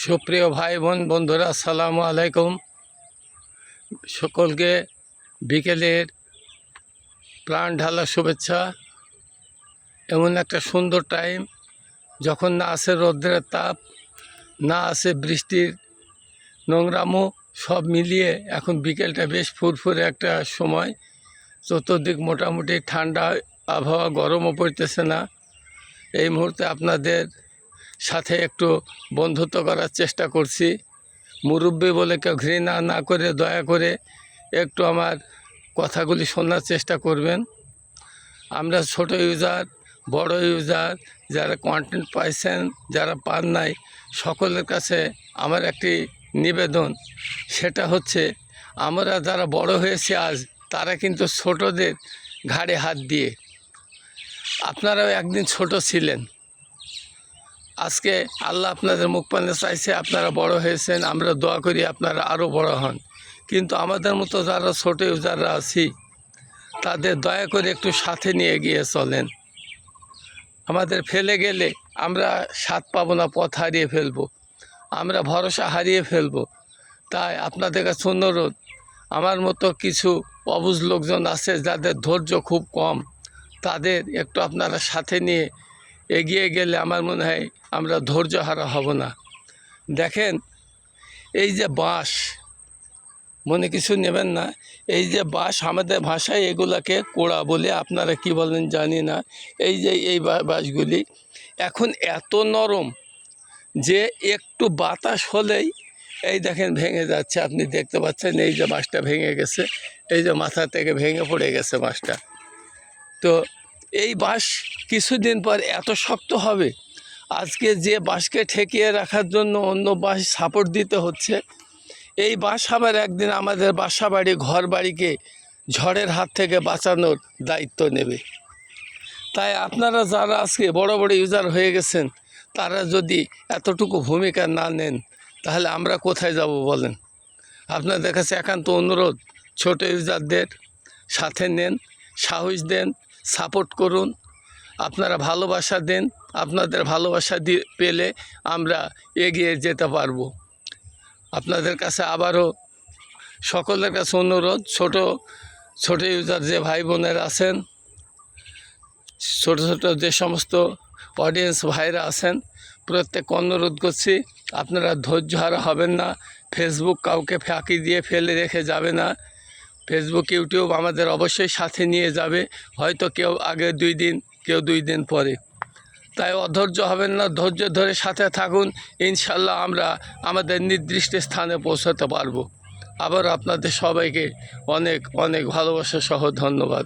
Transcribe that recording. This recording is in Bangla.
সুপ্রিয় ভাই বোন বন্ধুরা, আসসালামু আলাইকুম। সকলকে বিকেলের প্রাণ ঢালা শুভেচ্ছা। এমন একটা সুন্দর টাইম যখন না আছে রৌদ্রের তাপ, না আছে বৃষ্টির নোংরামো, সব মিলিয়ে এখন বিকেলটা বেশ ফুরফুরে একটা সময়। চতুর্দিক মোটামুটি ঠান্ডা আবহাওয়া, গরমও পড়তেছে না। এই মুহূর্তে আপনাদের সাথে একটু বন্ধুত্ব করার চেষ্টা করছি। মুরব্বী বলে কেউ ঘৃণা না করে দয়া করে একটু আমার কথাগুলি শোনার চেষ্টা করবেন। আমরা ছোট ইউজার, বড় ইউজার, যারা কন্টেন্ট পাইছেন, যারা পান নাই, সকলের কাছে আমার একটি নিবেদন, সেটা হচ্ছে আমরা যারা বড় হয়েছি আজ, তারা কিন্তু ছোটদের ঘাড়ে হাত দিয়ে, আপনারাও একদিন ছোট ছিলেন। আজকে আল্লাহ আপনাদের মুখ পানে চাইছে, আপনারা বড় হয়েছেন, আমরা দোয়া করি আপনারা আরও বড় হন। কিন্তু আমাদের মতো যারা ছোট ইউজাররা আছি, তাদের দয়া করে একটু সাথে নিয়ে গিয়ে চলেন। আমাদের ফেলে গেলে আমরা স্বাদ পাবো না, পথ হারিয়ে ফেলবো, আমরা ভরসা হারিয়ে ফেলবো। তাই আপনাদের কাছে অনুরোধ, আমার মতো কিছু অবুঝ লোকজন আছে যাদের ধৈর্য খুব কম, তাদের একটু আপনারা সাথে নিয়ে এগিয়ে গেলে আমার মনে হয় আমরা ধৈর্য হারা হব না। দেখেন, এই যে বাঁশ, মনে কিছু নেবেন না, এই যে বাঁশ, আমাদের ভাষায় এগুলাকে কোড়া বলে, আপনারা কি বলেন জানি না। এই যে এই বাঁশগুলি এখন এত নরম যে একটু বাতাস হলেই এই দেখেন ভেঙে যাচ্ছে। আপনি দেখতে পাচ্ছেন এই যে বাঁশটা ভেঙে গেছে, এই যে মাথা থেকে ভেঙে পড়ে গেছে বাঁশটা। তো এই বাঁশ কিছুদিন পর এত শক্ত হবে, আজকে যে বাঁশকে ঠেকিয়ে রাখার জন্য অন্য বাঁশ সাপোর্ট দিতে হচ্ছে, এই বাঁশ আবার একদিন আমাদের বাসা বাড়ি, ঘর বাড়িকে ঝড়ের হাত থেকে বাঁচানোর দায়িত্ব নেবে। তাই আপনারা যারা আজকে বড় বড় ইউজার হয়ে গেছেন, তারা যদি এতটুকু ভূমিকা না নেন, তাহলে আমরা কোথায় যাব বলেন? আপনাদের কাছে একান্ত অনুরোধ, ছোট ইউজারদের সাথে নেন, সাহস দেন, সাপোর্ট করুন, আপনারা ভালোবাসা দেন। আপনাদের ভালোবাসা পেলে আমরা এগিয়ে যেতে পারবো। আপনাদের কাছে আবারও সকলের কাছে অনুরোধ, ছোট ইউজার যে ভাই বোনেরা আছেন, ছোট যে সমস্ত অডিয়েন্স ভাইরা আছেন, প্রত্যেক অনুরোধ করছি, আপনারা ধৈর্য হারা হবেন না। ফেসবুক কাউকে ফাঁকি দিয়ে ফেলে রেখে যাবে না। ফেসবুক, ইউটিউব আমাদের অবশ্যই সাথে নিয়ে যাবে, হয়তো কেউ আগে 2 দিন, কেউ 2 দিন পরে। তাই অধৈর্য হবেন না, ধৈর্য ধরে সাথে থাকুন। ইনশাল্লাহ আমরা আমাদের নির্দিষ্ট স্থানে পৌঁছাতে পারবো। আবার আপনাদের সবাইকে অনেক অনেক ভালোবাসা সহ ধন্যবাদ।